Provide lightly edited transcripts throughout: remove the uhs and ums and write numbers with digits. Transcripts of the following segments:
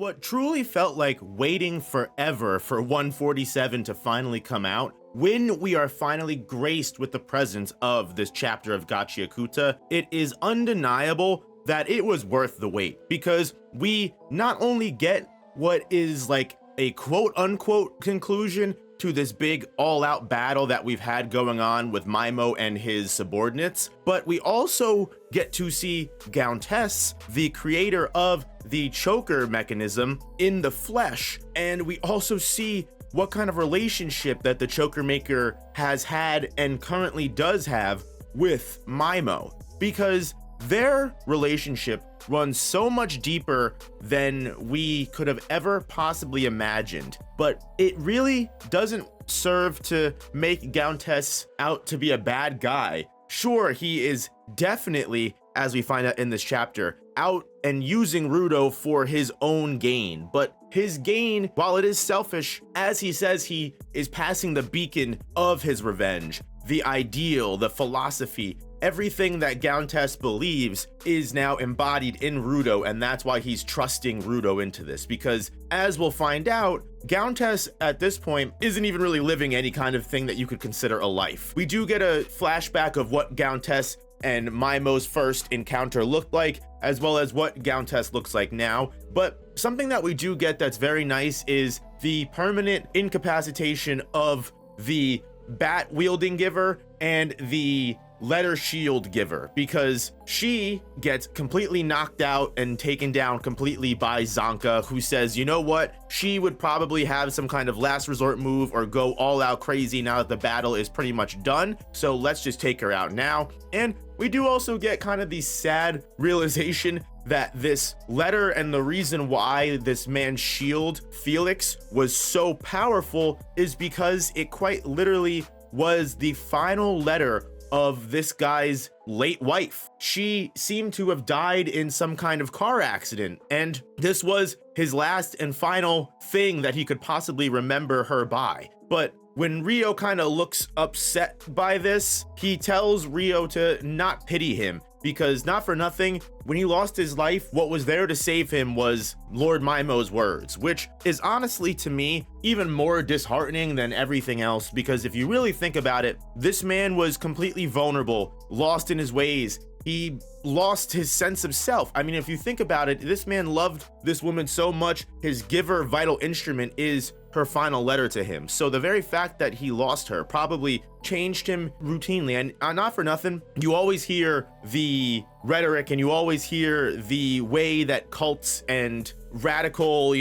what truly felt like waiting forever for 147 to finally come out, when we are finally graced with the presence of this chapter of Gachiakuta, it is undeniable that it was worth the wait, because we not only get what is like a quote-unquote conclusion to this big all-out battle that we've had going on with Myo and his subordinates, but we also get to see Gontes, the creator of the choker mechanism, in the flesh, and we also see what kind of relationship that the choker maker has had and currently does have with Myo, because their relationship runs so much deeper than we could have ever possibly imagined, but it really doesn't serve to make Gontes out to be a bad guy. Sure, he is definitely, as we find out in this chapter, out and using Rudo for his own gain, but his gain, while it is selfish, as he says, he is passing the beacon of his revenge. The ideal, the philosophy, everything that Gontes believes is now embodied in Rudo, and that's why he's trusting Rudo into this, because as we'll find out, Gontes at this point isn't even really living any kind of thing that you could consider a life. We do get a flashback of what Gontes and Myo's first encounter looked like, as well as what Gontes looks like now, but something that we do get that's very nice is the permanent incapacitation of the bat wielding giver and the letter shield giver, because she gets completely knocked out and taken down completely by Zanka, who says, you know what, she would probably have some kind of last resort move or go all out crazy now that the battle is pretty much done, so let's just take her out now. And we do also get kind of the sad realization that this letter and the reason why this man's shield, Felix, was so powerful is because it quite literally was the final letter of this guy's late wife. She seemed to have died in some kind of car accident, and this was his last and final thing that he could possibly remember her by. But when Rio kind of looks upset by this, he tells Rio to not pity him, because not for nothing, when he lost his life, what was there to save him was Lord Myo's words, which is honestly to me even more disheartening than everything else, because if you really think about it, this man was completely vulnerable, lost in his ways. He lost his sense of self. I mean, if you think about it, this man loved this woman so much, his giver vital instrument is her final letter to him. So the very fact that he lost her probably changed him routinely. And not for nothing, you always hear the rhetoric and you always hear the way that cults and radical,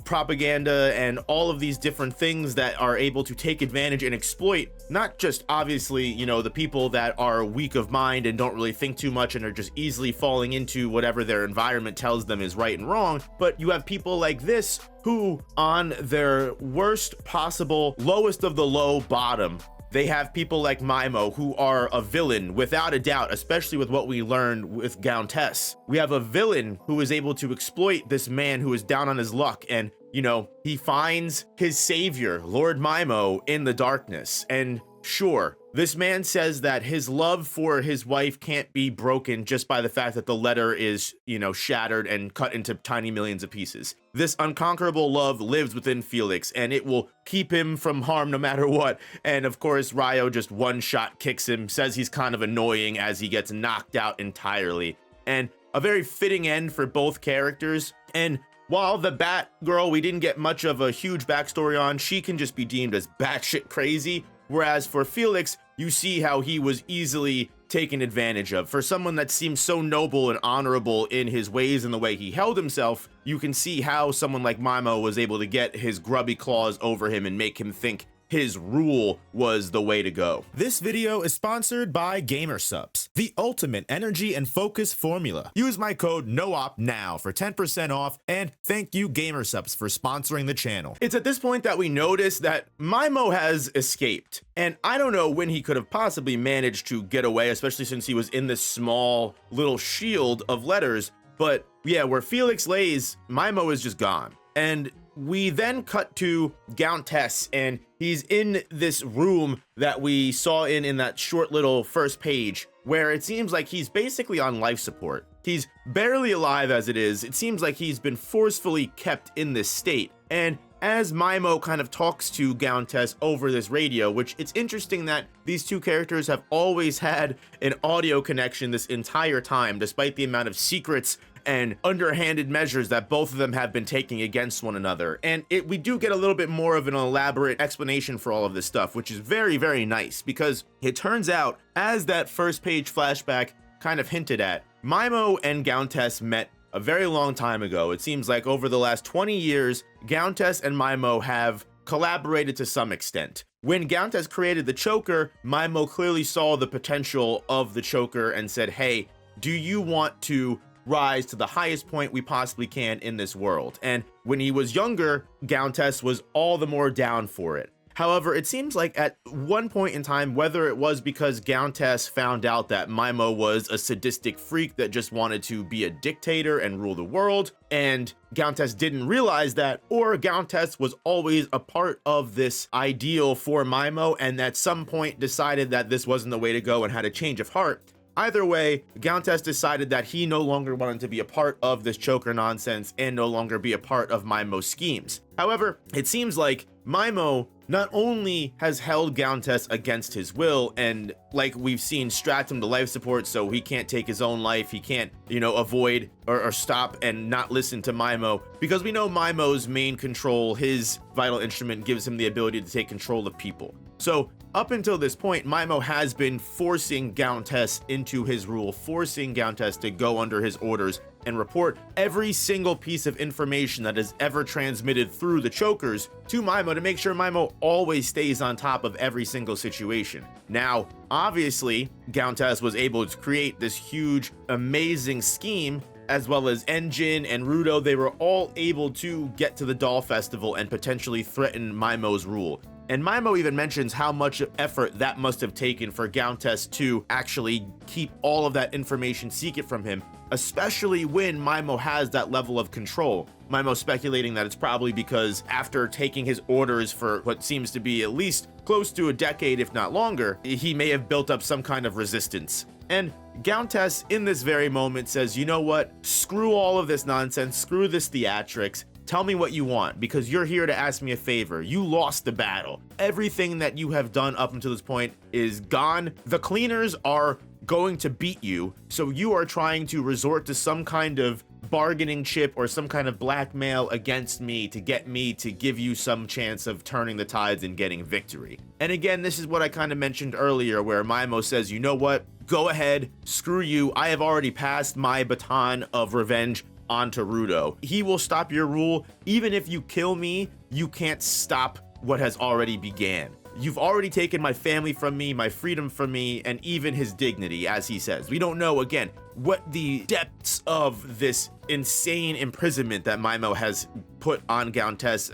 propaganda and all of these different things that are able to take advantage and exploit, not just obviously, the people that are weak of mind and don't really think too much and are just easily falling into whatever their environment tells them is right and wrong, but you have people like this who, on their worst possible, lowest of the low bottom, they have people like Myo who are a villain without a doubt, especially with what we learned with Gontes. We have a villain who is able to exploit this man who is down on his luck, and he finds his savior, Lord Myo, in the darkness. And sure, this man says that his love for his wife can't be broken just by the fact that the letter is, shattered and cut into tiny millions of pieces. This unconquerable love lives within Felix, and it will keep him from harm no matter what. And of course, Ryo just one-shot kicks him, says he's kind of annoying as he gets knocked out entirely. And a very fitting end for both characters. And while the Bat Girl, we didn't get much of a huge backstory on, she can just be deemed as batshit crazy. Whereas for Felix, you see how he was easily taken advantage of. For someone that seems so noble and honorable in his ways and the way he held himself, you can see how someone like Myo was able to get his grubby claws over him and make him think his rule was the way to go. This video is sponsored by GamerSupps, the ultimate energy and focus formula. Use my code NOOP now for 10% off, and thank you GamerSupps for sponsoring the channel. It's at this point that we notice that Myo has escaped, and I don't know when he could have possibly managed to get away, especially since he was in this small little shield of letters, but yeah, where Felix lays, Myo is just gone. And we then cut to Gontes, and he's in this room that we saw in that short little first page, where it seems like he's basically on life support. He's barely alive as it is. It seems like he's been forcefully kept in this state. And as Mimo kind of talks to Gontes over this radio, which it's interesting that these two characters have always had an audio connection this entire time, despite the amount of secrets and underhanded measures that both of them have been taking against one another. And we do get a little bit more of an elaborate explanation for all of this stuff, which is very, very nice, because it turns out, as that first page flashback kind of hinted at, Mimo and Gontes met a very long time ago. It seems like over the last 20 years, Gontes and Mimo have collaborated to some extent. When Gontes created the choker, Mimo clearly saw the potential of the choker and said, hey, do you want to rise to the highest point we possibly can in this world? And when he was younger, Gontes was all the more down for it. However, it seems like at one point in time, whether it was because Gontes found out that Mimo was a sadistic freak that just wanted to be a dictator and rule the world, and Gontes didn't realize that, or Gontes was always a part of this ideal for Mimo and at some point decided that this wasn't the way to go and had a change of heart. Either way, Gontes decided that he no longer wanted to be a part of this choker nonsense and no longer be a part of Mimo's schemes. However, it seems like Mimo not only has held Gontes against his will and, like we've seen, strapped him to life support so he can't take his own life, he can't, avoid or stop and not listen to Mimo, because we know Mimo's main control, his vital instrument, gives him the ability to take control of people. So up until this point, Mimo has been forcing Gontes into his rule, forcing Gontes to go under his orders and report every single piece of information that is ever transmitted through the chokers to Mimo to make sure Mimo always stays on top of every single situation. Now, obviously, Gontes was able to create this huge, amazing scheme, as well as Engine and Rudo. They were all able to get to the Doll Festival and potentially threaten Mimo's rule. And Mimo even mentions how much effort that must have taken for Gontes to actually keep all of that information secret from him, especially when Mimo has that level of control. Mimo speculating that it's probably because after taking his orders for what seems to be at least close to a decade, if not longer, he may have built up some kind of resistance. And Gontes in this very moment says, you know what, screw all of this nonsense, screw this theatrics. Tell me what you want, because you're here to ask me a favor. You lost the battle. Everything that you have done up until this point is gone. The cleaners are going to beat you, so you are trying to resort to some kind of bargaining chip or some kind of blackmail against me to get me to give you some chance of turning the tides and getting victory. And again, this is what I kind of mentioned earlier, where Mimo says, you know what, go ahead, screw you. I have already passed my baton of revenge onto Rudo. He will stop your rule. Even if you kill me, you can't stop what has already began. You've already taken my family from me, my freedom from me, and even his dignity, as he says. We don't know, again, what the depths of this insane imprisonment that Mimo has put on Gontes,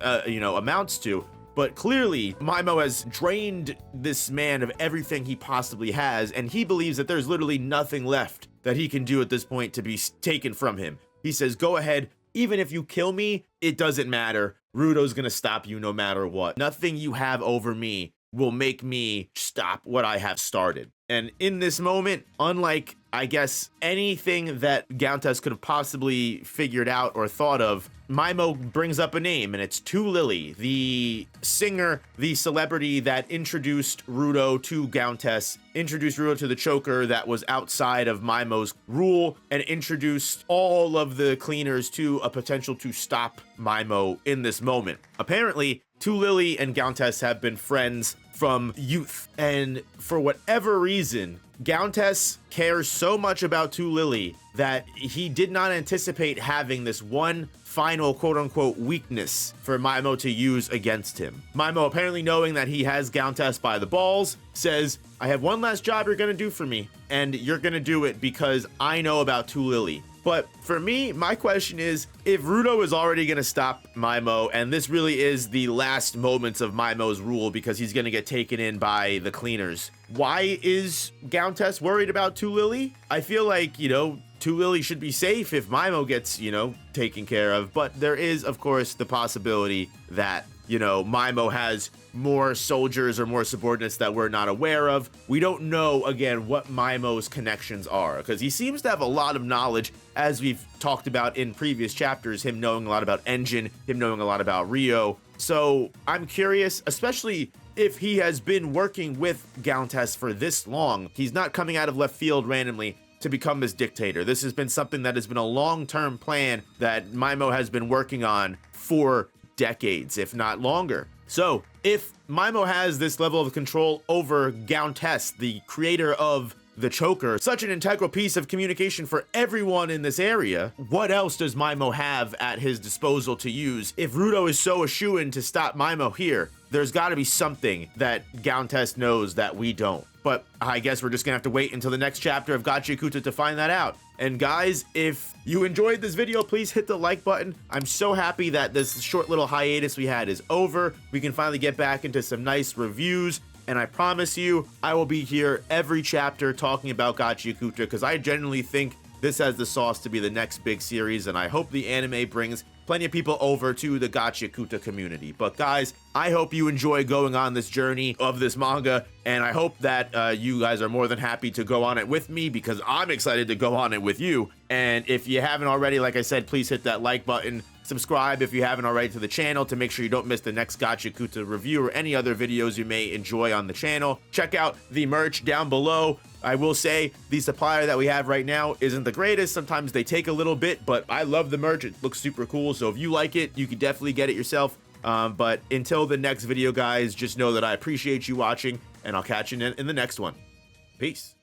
amounts to. But clearly, Mimo has drained this man of everything he possibly has, and he believes that there's literally nothing left that he can do at this point to be taken from him. He says, go ahead, even if you kill me, it doesn't matter. Rudo's gonna stop you no matter what. Nothing you have over me will make me stop what I have started. And in this moment, unlike, I guess, anything that Gontes could have possibly figured out or thought of, Mimo brings up a name, and it's Tu Lily, the singer, the celebrity that introduced Rudo to Gontes, introduced Rudo to the choker that was outside of Mimo's rule, and introduced all of the cleaners to a potential to stop Mimo in this moment. Apparently, Tu Lily and Gontes have been friends from youth, and for whatever reason, Gontes cares so much about Tu Lily that he did not anticipate having this one final quote-unquote weakness for Mimo to use against him. Mimo, apparently knowing that he has Gontes by the balls, says, I have one last job you're gonna do for me, and you're gonna do it because I know about Tu Lily. But for me, my question is, if Rudo is already going to stop Mimo, and this really is the last moments of Mimo's rule because he's going to get taken in by the cleaners, why is Gontes worried about Tu Lily? I feel like, Tu Two Lily should be safe if Mimo gets, taken care of. But there is, of course, the possibility that, Mimo has more soldiers or more subordinates that we're not aware of. We don't know, again, what Mimo's connections are, because he seems to have a lot of knowledge, as we've talked about in previous chapters, him knowing a lot about Engine, him knowing a lot about Rio. So I'm curious, especially if he has been working with Gontes for this long. He's not coming out of left field randomly to become this dictator. This has been something that has been a long-term plan that Mimo has been working on for decades, if not longer. So if Mimo has this level of control over Gontes, the creator of the CHOKER, such an integral piece of communication for everyone in this area, what else does Mimo have at his disposal to use? If Rudo is so eschewing to stop Mimo here, there's got to be something that Gontes knows that we don't. But I guess we're just gonna have to wait until the next chapter of Gachiakuta to find that out. And guys, if you enjoyed this video, please hit the like button. I'm so happy that this short little hiatus we had is over. We can finally get back into some nice reviews. And I promise you, I will be here every chapter talking about Gachiakuta, because I genuinely think this has the sauce to be the next big series, and I hope the anime brings plenty of people over to the Gachiakuta community. But guys, I hope you enjoy going on this journey of this manga, and I hope that you guys are more than happy to go on it with me, because I'm excited to go on it with you. And if you haven't already, like I said, please hit that like button. Subscribe if you haven't already to the channel to make sure you don't miss the next Gachiakuta review or any other videos you may enjoy on the channel. Check out the merch down below. I will say the supplier that we have right now isn't the greatest. Sometimes they take a little bit, but I love the merch. It looks super cool. So if you like it, you can definitely get it yourself. But until the next video, guys, just know that I appreciate you watching, and I'll catch you in the next one. Peace.